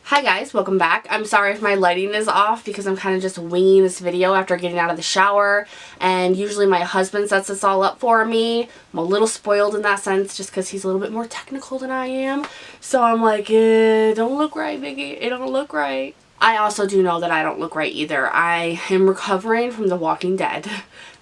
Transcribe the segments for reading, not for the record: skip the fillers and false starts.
Hi guys, welcome back. I'm sorry if my lighting is off because I'm kind of just winging this video after getting out of the shower, and usually my husband sets this all up for me. I'm a little spoiled in that sense just because he's a little bit more technical than I am. So I'm like, don't look right, Niki. It don't look right. I also do know that I don't look right either. I am recovering from The Walking Dead.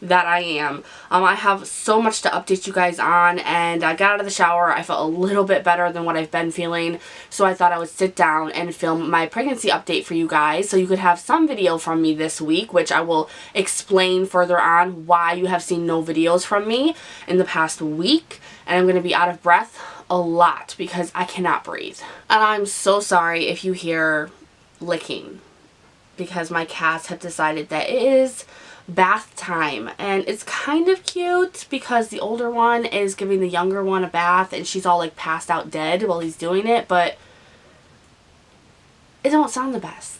That I am. I have so much to update you guys on, and I got out of the shower. I felt a little bit better than what I've been feeling, so I thought I would sit down and film my pregnancy update for you guys so you could have some video from me this week, which I will explain further on why you have seen no videos from me in the past week. And I'm going to be out of breath a lot because I cannot breathe. And I'm so sorry if you hear licking because my cats have decided that it is bath time, and it's kind of cute because the older one is giving the younger one a bath and she's all like passed out dead while he's doing it, but it don't sound the best.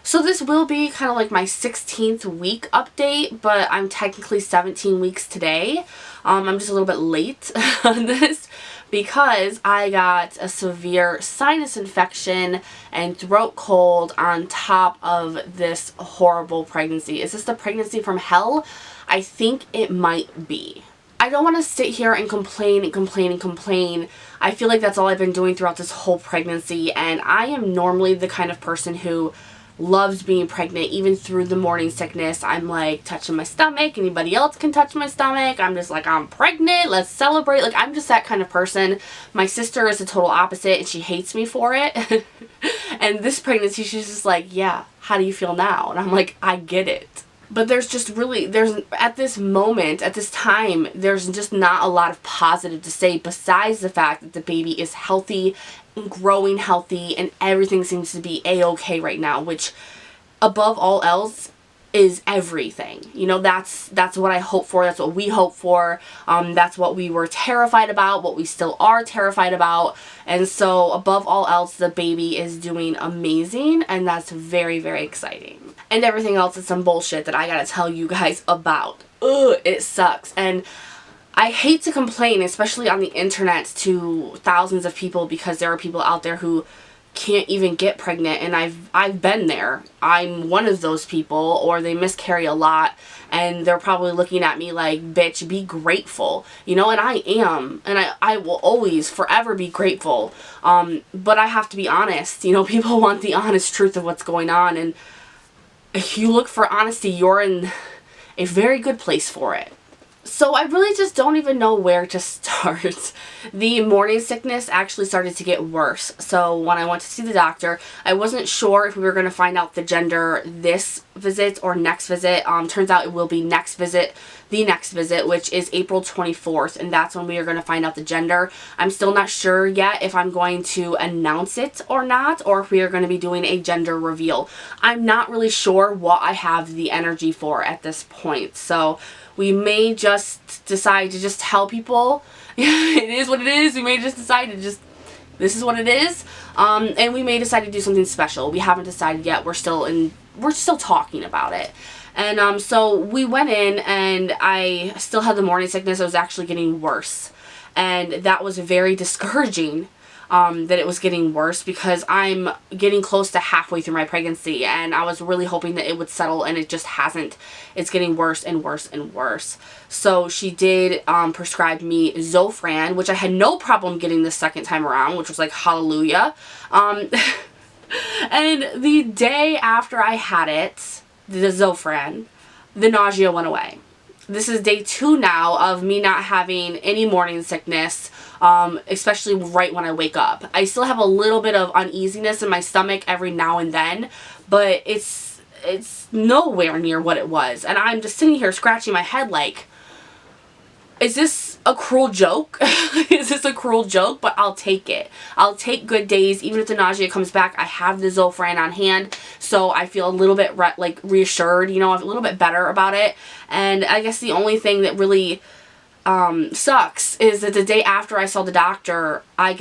So this will be kind of like my 16th week update, but I'm technically 17 weeks today. I'm just a little bit late on this because I got a severe sinus infection and throat cold on top of this horrible pregnancy. Is this the pregnancy from hell? I think it might be. I don't want to sit here and complain and complain and complain. I feel like that's all I've been doing throughout this whole pregnancy, and I am normally the kind of person who loves being pregnant. Even through the morning sickness, I'm like touching my stomach. Anybody else can touch my stomach. I'm just like, I'm pregnant, let's celebrate. Like, I'm just that kind of person. My sister is the total opposite and she hates me for it. And this pregnancy, she's just like, yeah, how do you feel now? And I'm like, I get it. But there's just really, at this moment, at this time, there's just not a lot of positive to say besides the fact that the baby is healthy and growing healthy and everything seems to be a-okay right now, which above all else is everything. You know, that's what I hope for. That's what we hope for. That's what we were terrified about, what we still are terrified about. And so above all else, the baby is doing amazing, and that's very, very exciting. And everything else is some bullshit that I gotta tell you guys about. Ugh, it sucks. And I hate to complain, especially on the internet, to thousands of people, because there are people out there who can't even get pregnant, and I've been there. I'm one of those people, or they miscarry a lot and they're probably looking at me like, bitch, be grateful, you know. And I am, and I will always forever be grateful, but I have to be honest. You know, people want the honest truth of what's going on, and if you look for honesty, you're in a very good place for it. So I really just don't even know where to start. The morning sickness actually started to get worse. So when I went to see the doctor, I wasn't sure if we were going to find out the gender this visit or next visit. Turns out it will be next visit, the next visit, which is April 24th, and that's when we are going to find out the gender. I'm still not sure yet if I'm going to announce it or not, or if we are going to be doing a gender reveal. I'm not really sure what I have the energy for at this point. So we may just decide to just tell people it is what it is. We may just decide to just, this is what it is. And we may decide to do something special. We haven't decided yet. We're still talking about it. And so we went in, and I still had the morning sickness. It was actually getting worse. And that was very discouraging. That it was getting worse, because I'm getting close to halfway through my pregnancy, and I was really hoping that it would settle, and it just hasn't. It's getting worse and worse and worse. So she did prescribe me Zofran, which I had no problem getting the second time around, which was like hallelujah. And the day after I had it, the Zofran, the nausea went away. This is day 2 now of me not having any morning sickness, especially right when I wake up. I still have a little bit of uneasiness in my stomach every now and then, but it's nowhere near what it was. And I'm just sitting here scratching my head like, is this a cruel joke? Is this a cruel joke? But I'll take it. I'll take good days. Even if the nausea comes back, I have the Zofran on hand, so I feel a little bit reassured, you know, a little bit better about it. And I guess the only thing that really sucks is that the day after I saw the doctor, I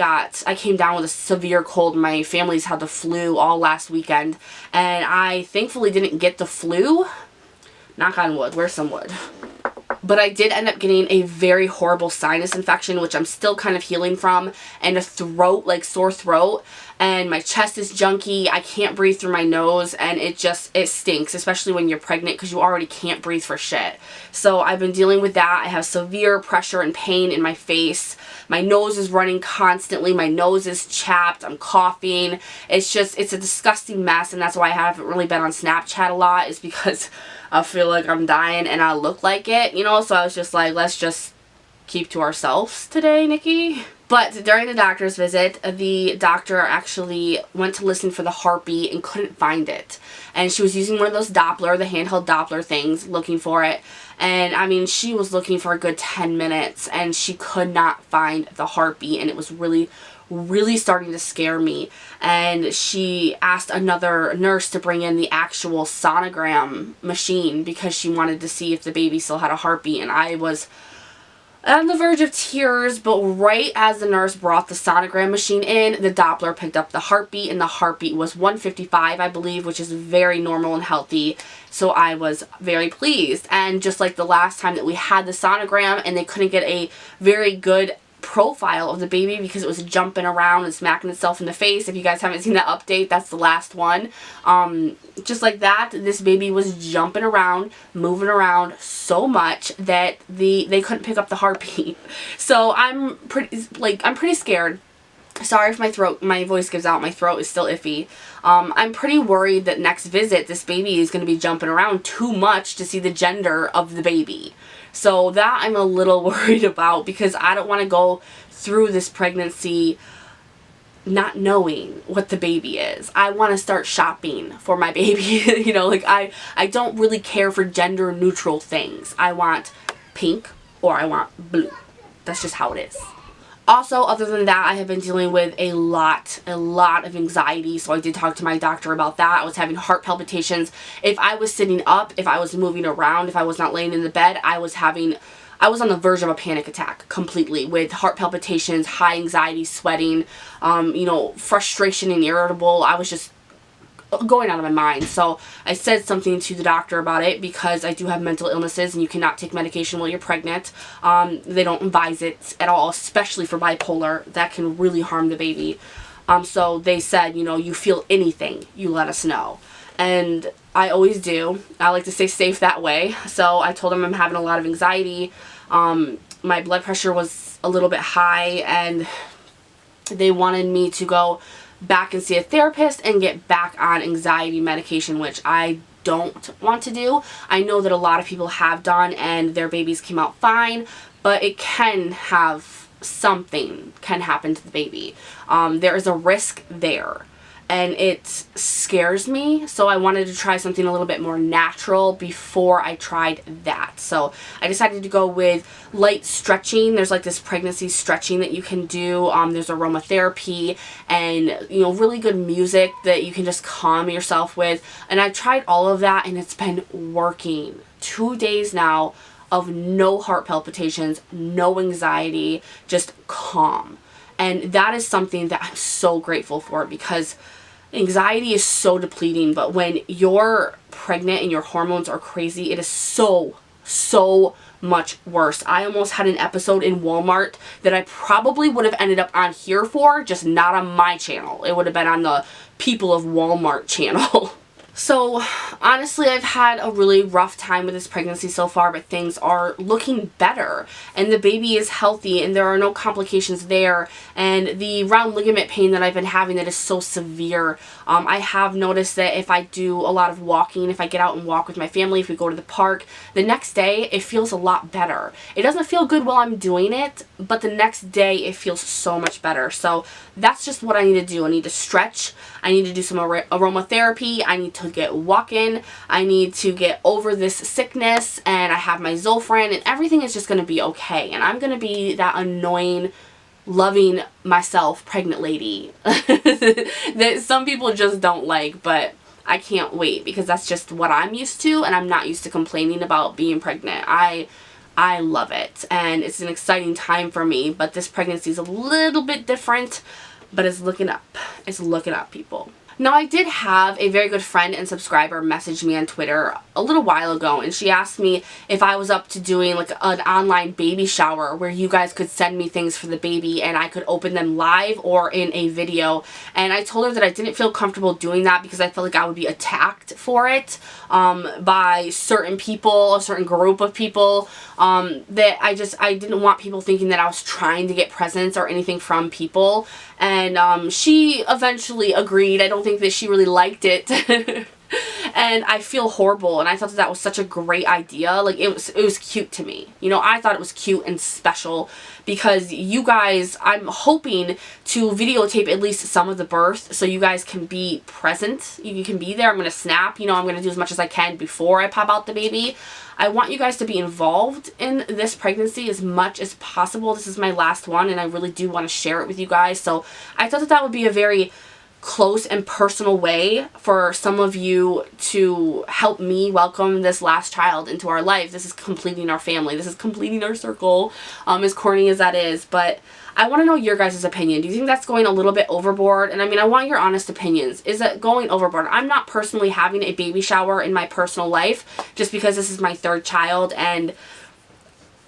came down with a severe cold. My family's had the flu all last weekend, and I thankfully didn't get the flu. Knock on wood. Where's some wood? But I did end up getting a very horrible sinus infection, which I'm still kind of healing from, and a throat, like sore throat. and my chest is junky. I can't breathe through my nose, and it stinks, especially when you're pregnant because you already can't breathe for shit. So I've been dealing with that. I have severe pressure and pain in my face. My nose is running constantly. My nose is chapped. I'm coughing. It's a disgusting mess, and that's why I haven't really been on Snapchat a lot, is because I feel like I'm dying and I look like it, you know? So I was just like, let's just keep to ourselves today, Nikki. But during the doctor's visit, the doctor actually went to listen for the heartbeat and couldn't find it. And she was using one of those Doppler, the handheld Doppler things, looking for it. And I mean, she was looking for a good 10 minutes and she could not find the heartbeat, and it was really starting to scare me. And she asked another nurse to bring in the actual sonogram machine because she wanted to see if the baby still had a heartbeat. And I was on the verge of tears, but right as the nurse brought the sonogram machine in, the Doppler picked up the heartbeat, and the heartbeat was 155, I believe, which is very normal and healthy. So I was very pleased. And just like the last time that we had the sonogram and they couldn't get a very good profile of the baby because it was jumping around and smacking itself in the face. If you guys haven't seen that update, that's the last one. Just like that, this baby was jumping around, moving around so much that they couldn't pick up the heartbeat. So I'm pretty scared. Sorry if my voice gives out, my throat is still iffy. I'm pretty worried that next visit this baby is going to be jumping around too much to see the gender of the baby. So that I'm a little worried about, because I don't want to go through this pregnancy not knowing what the baby is. I want to start shopping for my baby. You know, like I don't really care for gender neutral things. I want pink or I want blue. That's just how it is. Also, other than that, I have been dealing with a lot of anxiety, so I did talk to my doctor about that. I was having heart palpitations. If I was sitting up, if I was moving around, if I was not laying in the bed, I was on the verge of a panic attack completely, with heart palpitations, high anxiety, sweating, you know, frustration and irritable. I was just going out of my mind. So I said something to the doctor about it, because I do have mental illnesses and you cannot take medication while you're pregnant. They don't advise it at all, especially for bipolar. That can really harm the baby. So they said, you know, you feel anything, you let us know. And I always do. I like to stay safe that way. So I told them I'm having a lot of anxiety. My blood pressure was a little bit high, and they wanted me to go back and see a therapist and get back on anxiety medication, which I don't want to do. I know that a lot of people have done and their babies came out fine, but it can have something can happen to the baby. There is a risk there, and it scares me, so I wanted to try something a little bit more natural before I tried that. So I decided to go with light stretching. There's like this pregnancy stretching that you can do. There's aromatherapy and, you know, really good music that you can just calm yourself with. And I tried all of that, and it's been working. 2 days now of no heart palpitations, no anxiety, just calm. And that is something that I'm so grateful for, because anxiety is so depleting. But when you're pregnant and your hormones are crazy, it is so much worse. I almost had an episode in Walmart that I probably would have ended up on here for, just not on my channel. It would have been on the People of Walmart channel. So honestly, I've had a really rough time with this pregnancy so far, but things are looking better, and the baby is healthy and there are no complications there. And the round ligament pain that I've been having that is so severe, I have noticed that if I do a lot of walking, if I get out and walk with my family, if we go to the park, the next day it feels a lot better. It doesn't feel good while I'm doing it, but the next day it feels so much better. So that's just what I need to do. I need to stretch. I need to do some aromatherapy. I need to get walking. I need to get over this sickness, and I have my Zofran, and everything is just going to be okay. And I'm going to be that annoying, loving myself pregnant lady that some people just don't like, but I can't wait, because that's just what I'm used to, and I'm not used to complaining about being pregnant. I love it, and it's an exciting time for me, but this pregnancy is a little bit different, but it's looking up. It's looking up, people. Now, I did have a very good friend and subscriber message me on Twitter a little while ago, and she asked me if I was up to doing like an online baby shower where you guys could send me things for the baby and I could open them live or in a video. And I told her that I didn't feel comfortable doing that because I felt like I would be attacked for it by certain people, a certain group of people, that I didn't want people thinking that I was trying to get presents or anything from people. And she eventually agreed. I don't think that she really liked it. And I feel horrible, and I thought that was such a great idea. Like, it was cute to me. You know, I thought it was cute and special because you guys, I'm hoping to videotape at least some of the birth so you guys can be present. You can be there. I'm going to snap. You know, I'm going to do as much as I can before I pop out the baby. I want you guys to be involved in this pregnancy as much as possible. This is my last one, and I really do want to share it with you guys. So I thought that that would be a very close and personal way for some of you to help me welcome this last child into our life. This is completing our family. This is completing our circle, as corny as that is. But I want to know your guys' opinion. Do you think that's going a little bit overboard? And I mean, I want your honest opinions. Is it going overboard? I'm not personally having a baby shower in my personal life just because this is my third child, and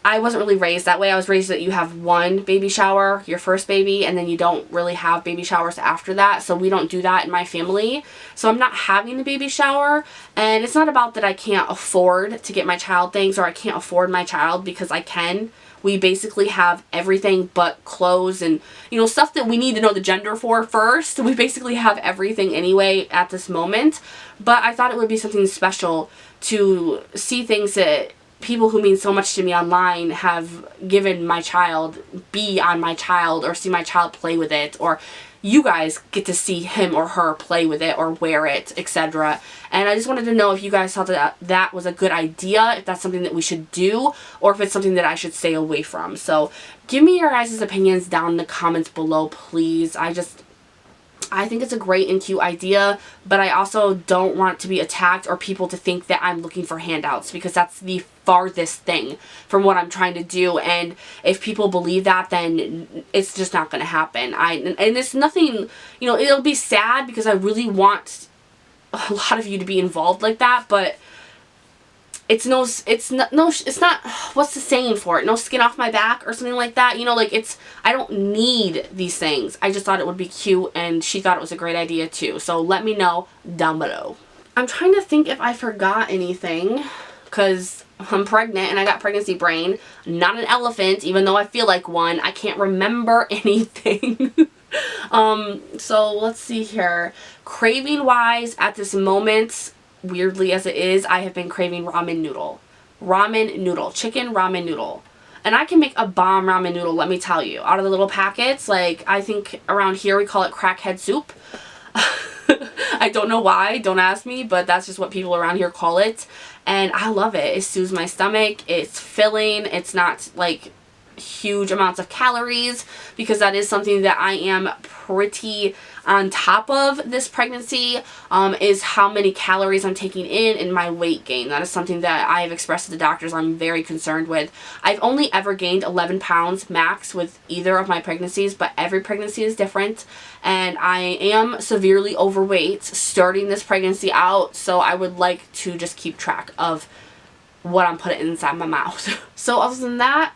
I wasn't really raised that way. I was raised that you have one baby shower, your first baby, and then you don't really have baby showers after that. So we don't do that in my family. So I'm not having the baby shower. And it's not about that I can't afford to get my child things or I can't afford my child, because I can. We basically have everything but clothes and, you know, stuff that we need to know the gender for first. We basically have everything anyway at this moment. But I thought it would be something special to see things that people who mean so much to me online have given my child, be on my child, or see my child play with it, or you guys get to see him or her play with it or wear it, etc. And I just wanted to know if you guys thought that that was a good idea, if that's something that we should do, or if it's something that I should stay away from. So give me your guys' opinions down in the comments below, please. I think it's a great and cute idea, but I also don't want to be attacked or people to think that I'm looking for handouts, because that's the farthest thing from what I'm trying to do. And if people believe that, then it's just not going to happen. And it's nothing, you know, it'll be sad because I really want a lot of you to be involved like that, but it's not, what's the saying for it? No skin off my back or something like that. You know, like, I don't need these things. I just thought it would be cute, and she thought it was a great idea too. So let me know down below. I'm trying to think if I forgot anything, because I'm pregnant and I got pregnancy brain. Not an elephant, even though I feel like one. I can't remember anything. So let's see here. Craving wise, at this moment, weirdly as it is, I have been craving ramen noodle. Chicken ramen noodle. And I can make a bomb ramen noodle, let me tell you. Out of the little packets, like, I think around here we call it crackhead soup. I don't know why, don't ask me, but that's just what people around here call it. And I love it. It soothes my stomach. It's filling. It's not like huge amounts of calories, because that is something that I am pretty on top of this pregnancy, is how many calories I'm taking in and my weight gain. That is something that I have expressed to the doctors I'm very concerned with. I've only ever gained 11 pounds max with either of my pregnancies, but every pregnancy is different, and I am severely overweight starting this pregnancy out, so I would like to just keep track of what I'm putting inside my mouth. So other than that,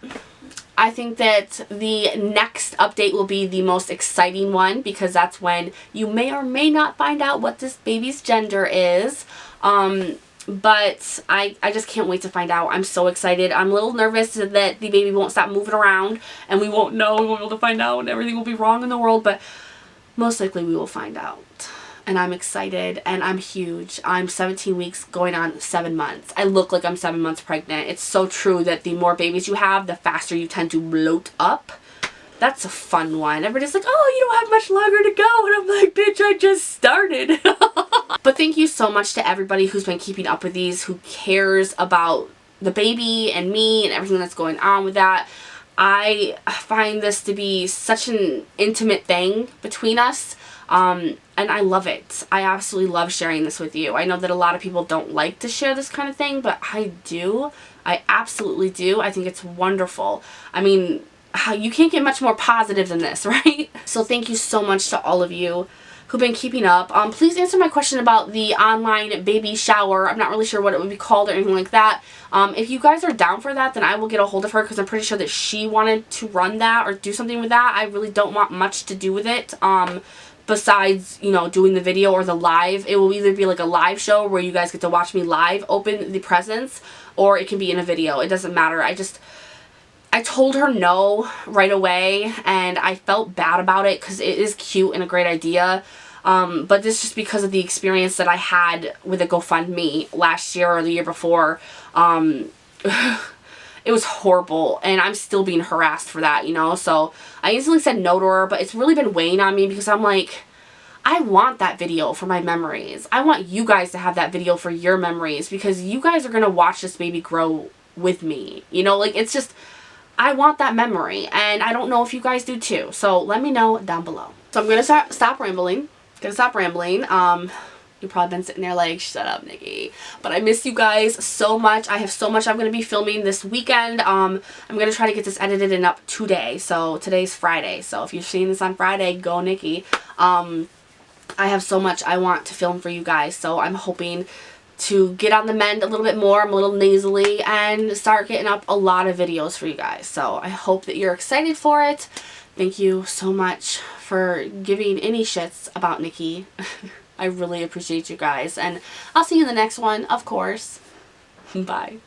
I think that the next update will be the most exciting one, because that's when you may or may not find out what this baby's gender is. But I just can't wait to find out. I'm so excited. I'm a little nervous that the baby won't stop moving around and we won't know, we won't be able to find out, and everything will be wrong in the world, but most likely we will find out. And I'm excited, and I'm huge. I'm 17 weeks going on 7 months. I look like I'm 7 months pregnant. It's so true that the more babies you have, the faster you tend to bloat up. That's a fun one. Everybody's like, oh, you don't have much longer to go. And I'm like, bitch, I just started. But thank you so much to everybody who's been keeping up with these, who cares about the baby and me and everything that's going on with that. I find this to be such an intimate thing between us. And I love it. I absolutely love sharing this with you. I know that a lot of people don't like to share this kind of thing, but I do. I absolutely do. I think it's wonderful. I mean, you can't get much more positive than this, right? So thank you so much to all of you who've been keeping up. Please answer my question about the online baby shower. I'm not really sure what it would be called or anything like that. If you guys are down for that, then I will get a hold of her because I'm pretty sure that she wanted to run that or do something with that. I really don't want much to do with it. Besides, you know, doing the video or the live. It will either be like a live show where you guys get to watch me live open the presents, or it can be in a video. It doesn't matter. I told her no right away, and I felt bad about it because it is cute and a great idea. But this is just because of the experience that I had with a GoFundMe last year or the year before. It was horrible, and I'm still being harassed for that, you know? So I instantly said no to her, but it's really been weighing on me because I'm like, I want that video for my memories. I want you guys to have that video for your memories because you guys are going to watch this baby grow with me. You know, like, it's just, I want that memory, and I don't know if you guys do too. So let me know down below. So I'm going to stop rambling. You've probably been sitting there like, shut up, Nikki. But I miss you guys so much. I have so much I'm going to be filming this weekend. I'm going to try to get this edited and up today. So today's Friday. So if you're seeing this on Friday, go Nikki. I have so much I want to film for you guys. So I'm hoping to get on the mend a little bit more. I'm a little nasally and start getting up a lot of videos for you guys. So I hope that you're excited for it. Thank you so much for giving any shits about Nikki. I really appreciate you guys, and I'll see you in the next one, of course. Bye.